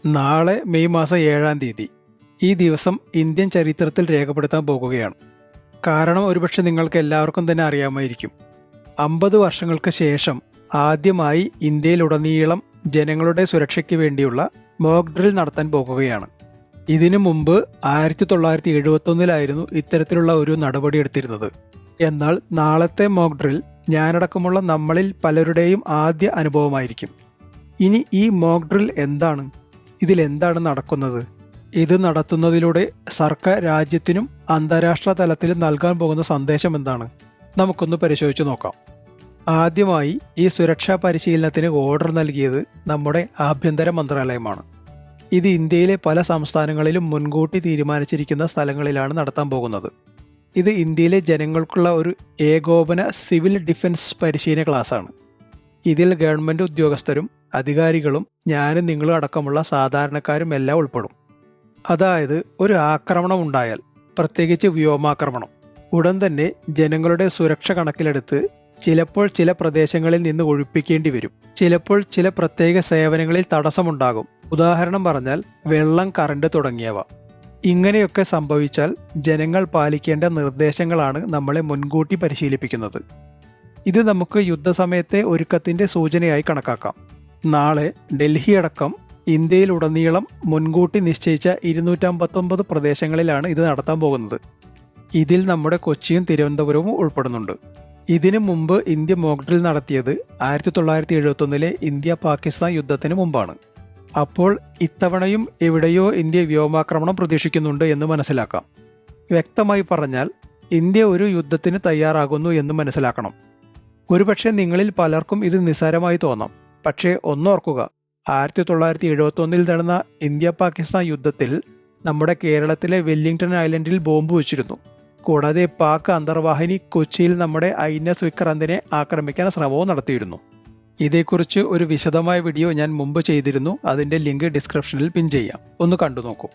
നാളെ മെയ് മാസം 7-ാം തീയതി ഈ ദിവസം ഇന്ത്യൻ ചരിത്രത്തിൽ രേഖപ്പെടുത്താൻ പോകുകയാണ്. കാരണം ഒരുപക്ഷെ നിങ്ങൾക്ക് എല്ലാവർക്കും തന്നെ അറിയാമായിരിക്കും. 50 വർഷങ്ങൾക്ക് ശേഷം ആദ്യമായി ഇന്ത്യയിലുടനീളം ജനങ്ങളുടെ സുരക്ഷയ്ക്ക് വേണ്ടിയുള്ള മോക്ക് ഡ്രിൽ നടത്താൻ പോകുകയാണ്. ഇതിനു മുമ്പ് 1971 ഇത്തരത്തിലുള്ള ഒരു നടപടി എടുത്തിരുന്നത്. എന്നാൽ നാളത്തെ മോക്ക് ഡ്രിൽ ഞാനടക്കമുള്ള നമ്മളിൽ പലരുടെയും ആദ്യ അനുഭവമായിരിക്കും. ഇനി ഈ മോക്ക് ഡ്രിൽ എന്താണ്? ഇതിലെന്താണ് നടക്കുന്നത്? ഇത് നടത്തുന്നതിലൂടെ സർക്കാർ രാജ്യത്തിനും അന്താരാഷ്ട്ര തലത്തിലും നൽകാൻ പോകുന്ന സന്ദേശം എന്താണ്? നമുക്കൊന്ന് പരിശോധിച്ച് നോക്കാം. ആദ്യമായി ഈ സുരക്ഷാ പരിശീലനത്തിന് ഓർഡർ നൽകിയത് നമ്മുടെ ആഭ്യന്തര മന്ത്രാലയമാണ്. ഇത് ഇന്ത്യയിലെ പല സംസ്ഥാനങ്ങളിലും മുൻകൂട്ടി തീരുമാനിച്ചിരിക്കുന്ന സ്ഥലങ്ങളിലാണ് നടത്താൻ പോകുന്നത്. ഇത് ഇന്ത്യയിലെ ജനങ്ങൾക്കുള്ള ഒരു ഏകോപന സിവിൽ ഡിഫൻസ് പരിശീലന ക്ലാസ്സാണ്. ഇതിൽ ഗവൺമെൻറ് ഉദ്യോഗസ്ഥരും അധികാരികളും ഞാനും നിങ്ങളും അടക്കമുള്ള സാധാരണക്കാരും എല്ലാം ഉൾപ്പെടും. അതായത് ഒരു ആക്രമണം ഉണ്ടായാൽ, പ്രത്യേകിച്ച് വ്യോമാക്രമണം, ഉടൻ തന്നെ ജനങ്ങളുടെ സുരക്ഷ കണക്കിലെടുത്ത് ചിലപ്പോൾ ചില പ്രദേശങ്ങളിൽ നിന്ന് ഒഴിപ്പിക്കേണ്ടി വരും. ചിലപ്പോൾ ചില പ്രത്യേക സേവനങ്ങളിൽ തടസ്സമുണ്ടാകും. ഉദാഹരണം പറഞ്ഞാൽ വെള്ളം, കറണ്ട് തുടങ്ങിയവ. ഇങ്ങനെയൊക്കെ സംഭവിച്ചാൽ ജനങ്ങൾ പാലിക്കേണ്ട നിർദ്ദേശങ്ങളാണ് നമ്മളെ മുൻകൂട്ടി പരിശീലിപ്പിക്കുന്നത്. ഇത് നമുക്ക് യുദ്ധസമയത്തെ ഒരുക്കത്തിന്റെ സൂചനയായി കണക്കാക്കാം. നാളെ ഡൽഹി അടക്കം ഇന്ത്യയിലുടനീളം മുൻകൂട്ടി നിശ്ചയിച്ച 259 പ്രദേശങ്ങളിലാണ് ഇത് നടത്താൻ പോകുന്നത്. ഇതിൽ നമ്മുടെ കൊച്ചിയും തിരുവനന്തപുരവും ഉൾപ്പെടുന്നുണ്ട്. ഇതിനു മുമ്പ് ഇന്ത്യ മോക്ക് ഡ്രിൽ നടത്തിയത് 1971 ഇന്ത്യ പാകിസ്ഥാൻ യുദ്ധത്തിന് മുമ്പാണ്. അപ്പോൾ ഇത്തവണയും എവിടെയോ ഇന്ത്യ വ്യോമാക്രമണം പ്രതീക്ഷിക്കുന്നുണ്ട് എന്ന് മനസ്സിലാക്കാം. വ്യക്തമായി പറഞ്ഞാൽ ഇന്ത്യ ഒരു യുദ്ധത്തിന് തയ്യാറാകുന്നു എന്ന് മനസ്സിലാക്കണം. ഒരുപക്ഷെ നിങ്ങളിൽ പലർക്കും ഇത് നിസ്സാരമായി തോന്നാം. പക്ഷേ ഒന്നോർക്കുക, 1971 നടന്ന ഇന്ത്യ പാകിസ്ഥാൻ യുദ്ധത്തിൽ നമ്മുടെ കേരളത്തിലെ വെല്ലിംഗ്ടൺ ഐലൻഡിൽ ബോംബ് വെച്ചിരുന്നു. കൂടാതെ പാക് അന്തർവാഹിനി കൊച്ചിയിൽ നമ്മുടെ INS വിക്രാന്തിനെ ആക്രമിക്കാൻ ശ്രമവും നടത്തിയിരുന്നു. ഇതേക്കുറിച്ച് ഒരു വിശദമായ വീഡിയോ ഞാൻ മുമ്പ് ചെയ്തിരുന്നു. അതിൻ്റെ ലിങ്ക് ഡിസ്ക്രിപ്ഷനിൽ പിൻ ചെയ്യാം, ഒന്ന് കണ്ടു നോക്കൂ.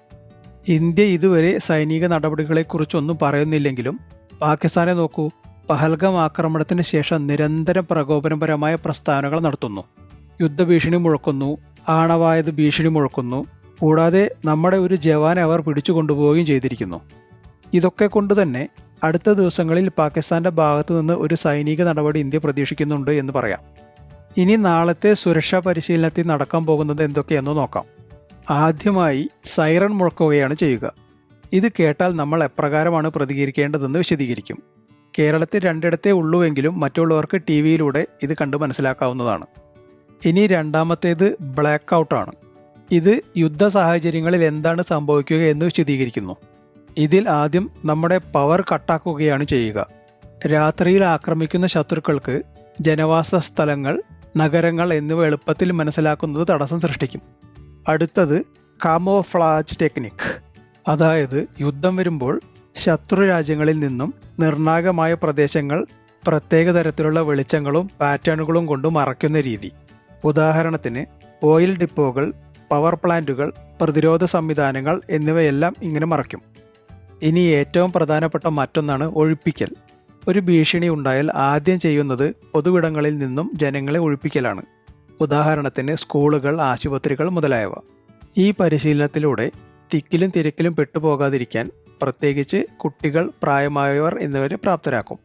ഇന്ത്യ ഇതുവരെ സൈനിക നടപടികളെക്കുറിച്ചൊന്നും പറയുന്നില്ലെങ്കിലും പാകിസ്ഥാനെ നോക്കൂ. പഹൽഗാം ആക്രമണത്തിന് ശേഷം നിരന്തരം പ്രകോപനപരമായ പ്രസ്താവനകൾ നടത്തുന്നു. യുദ്ധഭീഷണി മുഴക്കുന്നു, ആണവായുധ ഭീഷണി മുഴക്കുന്നു. കൂടാതെ നമ്മുടെ ഒരു ജവാനെ അവർ പിടിച്ചുകൊണ്ടുപോവുകയും ചെയ്തിരിക്കുന്നു. ഇതൊക്കെ കൊണ്ട് തന്നെ അടുത്ത ദിവസങ്ങളിൽ പാകിസ്ഥാന്റെ ഭാഗത്തു നിന്ന് ഒരു സൈനിക നടപടി ഇന്ത്യ പ്രതീക്ഷിക്കുന്നുണ്ട് എന്ന് പറയാം. ഇനി നാളത്തെ സുരക്ഷാ പരിശീലനത്തിൽ നടക്കാൻ പോകുന്നത് എന്തൊക്കെയെന്ന് നോക്കാം. ആദ്യമായി സൈറൺ മുഴക്കുകയാണ് ചെയ്യുക. ഇത് കേട്ടാൽ നമ്മൾ എപ്രകാരമാണ് പ്രതികരിക്കേണ്ടതെന്ന് വിശദീകരിക്കും. കേരളത്തിൽ 2ഇടത്തേ ഉള്ളൂവെങ്കിലും മറ്റുള്ളവർക്ക് TV-യിലൂടെ ഇത് കണ്ട് മനസ്സിലാക്കാവുന്നതാണ്. ഇനി രണ്ടാമത്തേത് ബ്ലാക്ക് ഔട്ടാണ്. ഇത് യുദ്ധ സാഹചര്യങ്ങളിൽ എന്താണ് സംഭവിക്കുക എന്ന് വിശദീകരിക്കുന്നു. ഇതിൽ ആദ്യം നമ്മുടെ പവർ കട്ടാക്കുകയാണ് ചെയ്യുക. രാത്രിയിൽ ആക്രമിക്കുന്ന ശത്രുക്കൾക്ക് ജനവാസ സ്ഥലങ്ങൾ, നഗരങ്ങൾ എന്നിവ എളുപ്പത്തിൽ മനസ്സിലാക്കുന്നത് തടസ്സം സൃഷ്ടിക്കും. അടുത്തത് കാമോഫ്ലാജ് ടെക്നിക്. അതായത് യുദ്ധം വരുമ്പോൾ ശത്രു രാജ്യങ്ങളിൽ നിന്നും നിർണായകമായ പ്രദേശങ്ങൾ പ്രത്യേക തരത്തിലുള്ള വെളിച്ചങ്ങളും പാറ്റേണുകളും കൊണ്ട് മറയ്ക്കുന്ന രീതി. ഉദാഹരണത്തിന് ഓയിൽ ഡിപ്പോകൾ, പവർ പ്ലാന്റുകൾ, പ്രതിരോധ സംവിധാനങ്ങൾ എന്നിവയെല്ലാം ഇങ്ങനെ മറയ്ക്കും. ഇനി ഏറ്റവും പ്രധാനപ്പെട്ട മറ്റൊന്നാണ് ഒഴിപ്പിക്കൽ. ഒരു ഭീഷണി ഉണ്ടായാൽ ആദ്യം ചെയ്യുന്നത് പൊതുവിടങ്ങളിൽ നിന്നും ജനങ്ങളെ ഒഴിപ്പിക്കലാണ്. ഉദാഹരണത്തിന് സ്കൂളുകൾ, ആശുപത്രികൾ മുതലായവ. ഈ പരിശീലനത്തിലൂടെ തിക്കിലും തിരക്കിലും പെട്ടുപോകാതിരിക്കാൻ പ്രത്യേകിച്ച് കുട്ടികൾ, പ്രായമായവർ എന്നിവരെ പ്രാപ്തരാക്കും.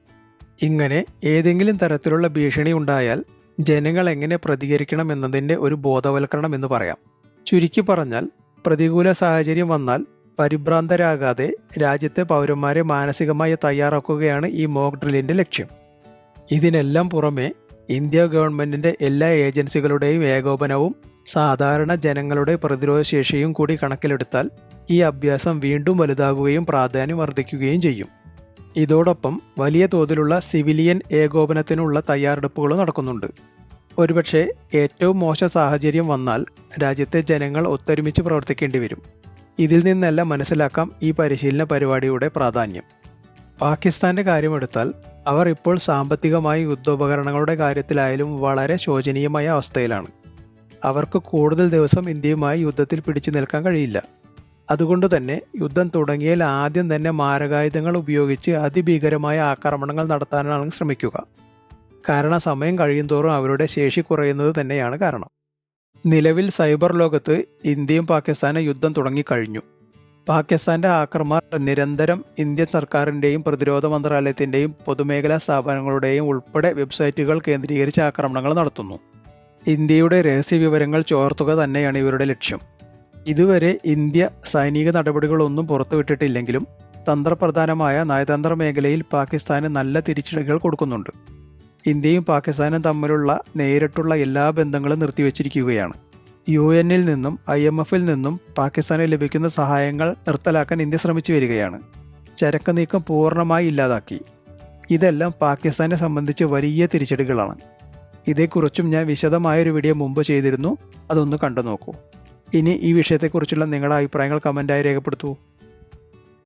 ഇങ്ങനെ ഏതെങ്കിലും തരത്തിലുള്ള ഭീഷണി ഉണ്ടായാൽ ജനങ്ങൾ എങ്ങനെ പ്രതികരിക്കണം എന്നതിൻ്റെ ഒരു ബോധവൽക്കരണം എന്ന് പറയാം. ചുരുക്കി പറഞ്ഞാൽ, പ്രതികൂല സാഹചര്യം വന്നാൽ പരിഭ്രാന്തരാകാതെ രാജ്യത്തെ പൗരന്മാരെ മാനസികമായി തയ്യാറാക്കുകയാണ് ഈ മോക്ക് ഡ്രില്ലിൻ്റെ ലക്ഷ്യം. ഇതിനെല്ലാം പുറമെ ഇന്ത്യ ഗവൺമെൻറ്റിൻ്റെ എല്ലാ ഏജൻസികളുടെയും ഏകോപനവും സാധാരണ ജനങ്ങളുടെ പ്രതിരോധശേഷിയും കൂടി കണക്കിലെടുത്താൽ ഈ അഭ്യാസം വീണ്ടും വലുതാകുകയും പ്രാധാന്യം വർദ്ധിക്കുകയും ചെയ്യും. ഇതോടൊപ്പം വലിയ തോതിലുള്ള സിവിലിയൻ ഏകോപനത്തിനുള്ള തയ്യാറെടുപ്പുകളും നടക്കുന്നുണ്ട്. ഒരുപക്ഷെ ഏറ്റവും മോശം സാഹചര്യം വന്നാൽ രാജ്യത്തെ ജനങ്ങൾ ഒത്തൊരുമിച്ച് പ്രവർത്തിക്കേണ്ടി വരും. ഇതിൽ നിന്നെല്ലാം മനസ്സിലാക്കാം ഈ പരിശീലന പരിപാടിയുടെ പ്രാധാന്യം. പാകിസ്ഥാന്റെ കാര്യമെടുത്താൽ അവർ ഇപ്പോൾ സാമ്പത്തികമായി യുദ്ധോപകരണങ്ങളുടെ കാര്യത്തിലായാലും വളരെ ശോചനീയമായ അവസ്ഥയിലാണ്. അവർക്ക് കൂടുതൽ ദിവസം ഇന്ത്യയുമായി യുദ്ധത്തിൽ പിടിച്ചു നിൽക്കാൻ കഴിയില്ല. അതുകൊണ്ട് തന്നെ യുദ്ധം തുടങ്ങിയാൽ ആദ്യം തന്നെ മാരകായുധങ്ങൾ ഉപയോഗിച്ച് അതിഭീകരമായ ആക്രമണങ്ങൾ നടത്താനാണ് ശ്രമിക്കുക. കാരണം സമയം കഴിയുന്തോറും അവരുടെ ശേഷി കുറയുന്നത് തന്നെയാണ് കാരണം. നിലവിൽ സൈബർ ലോകത്ത് ഇന്ത്യയും പാകിസ്ഥാനും യുദ്ധം തുടങ്ങിക്കഴിഞ്ഞു. പാകിസ്ഥാന്റെ ആക്രമണം നിരന്തരം ഇന്ത്യൻ സർക്കാരിൻ്റെയും പ്രതിരോധ മന്ത്രാലയത്തിൻ്റെയും പൊതുമേഖലാ സ്ഥാപനങ്ങളുടെയും ഉൾപ്പെടെ വെബ്സൈറ്റുകൾ കേന്ദ്രീകരിച്ച് ആക്രമണങ്ങൾ നടത്തുന്നു. ഇന്ത്യയുടെ രഹസ്യ വിവരങ്ങൾ ചോർത്തുക തന്നെയാണ് ഇവരുടെ ലക്ഷ്യം. ഇതുവരെ ഇന്ത്യ സൈനിക നടപടികളൊന്നും പുറത്തുവിട്ടിട്ടില്ലെങ്കിലും തന്ത്രപ്രധാനമായ നയതന്ത്ര മേഖലയിൽ പാകിസ്ഥാന് നല്ല തിരിച്ചടികൾ കൊടുക്കുന്നുണ്ട്. ഇന്ത്യയും പാകിസ്ഥാനും തമ്മിലുള്ള നേരിട്ടുള്ള എല്ലാ ബന്ധങ്ങളും നിർത്തിവച്ചിരിക്കുകയാണ്. UN-ൽ നിന്നും IMF-ൽ നിന്നും പാകിസ്ഥാന് ലഭിക്കുന്ന സഹായങ്ങൾ നിർത്തലാക്കാൻ ഇന്ത്യ ശ്രമിച്ചു വരികയാണ്. ചരക്ക് നീക്കം പൂർണ്ണമായി ഇല്ലാതാക്കി. ഇതെല്ലാം പാകിസ്ഥാനെ സംബന്ധിച്ച് വലിയ തിരിച്ചടികളാണ്. ഇതേക്കുറിച്ചും ഞാൻ വിശദമായൊരു വീഡിയോ മുമ്പ് ചെയ്തിരുന്നു, അതൊന്ന് കണ്ടു നോക്കൂ. ഇനി ഈ വിഷയത്തെക്കുറിച്ചുള്ള നിങ്ങളുടെ അഭിപ്രായങ്ങൾ കമൻറ്റായി രേഖപ്പെടുത്തൂ.